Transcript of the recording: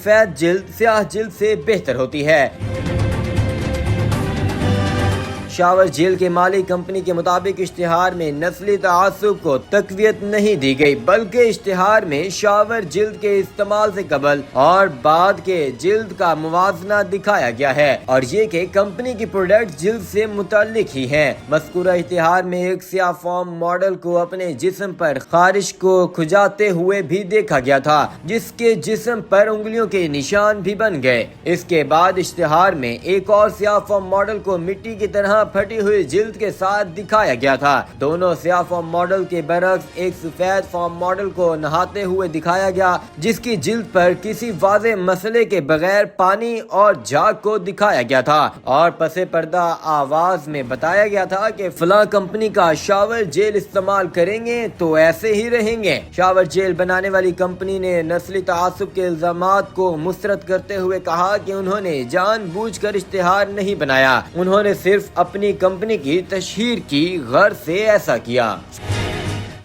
سفید جلد سیاہ جلد سے بہتر ہوتی ہے۔ شاور جیل کے مالی کمپنی کے مطابق اشتہار میں نسلی تعصب کو تقویت نہیں دی گئی، بلکہ اشتہار میں شاور جلد کے استعمال سے قبل اور بعد کے جلد کا موازنہ دکھایا گیا ہے، اور یہ کہ کمپنی کی پروڈکٹ جلد سے متعلق ہی ہیں۔ مذکورہ اشتہار میں ایک سیاہ فام ماڈل کو اپنے جسم پر خارش کو کھجاتے ہوئے بھی دیکھا گیا تھا، جس کے جسم پر انگلیوں کے نشان بھی بن گئے۔ اس کے بعد اشتہار میں ایک اور سیاہ فام ماڈل کو مٹی کی طرح پھٹی ہوئی جلد کے ساتھ دکھایا گیا تھا۔ دونوں سیاہ فام ماڈل کے برعکس ایک سفید فام ماڈل کو نہاتے ہوئے دکھایا گیا، جس کی جلد پر کسی واضح مسئلے کے بغیر پانی اور جھاگ کو دکھایا گیا تھا، اور پس پردہ آواز میں بتایا گیا تھا کہ فلاں کمپنی کا شاور جیل استعمال کریں گے تو ایسے ہی رہیں گے۔ شاور جیل بنانے والی کمپنی نے نسلی تعصب کے الزامات کو مسترد کرتے ہوئے کہا کہ انہوں نے جان بوجھ کر اشتہار نہیں بنایا، انہوں نے صرف اپنی کمپنی کی تشہیر کی غرض سے ایسا کیا۔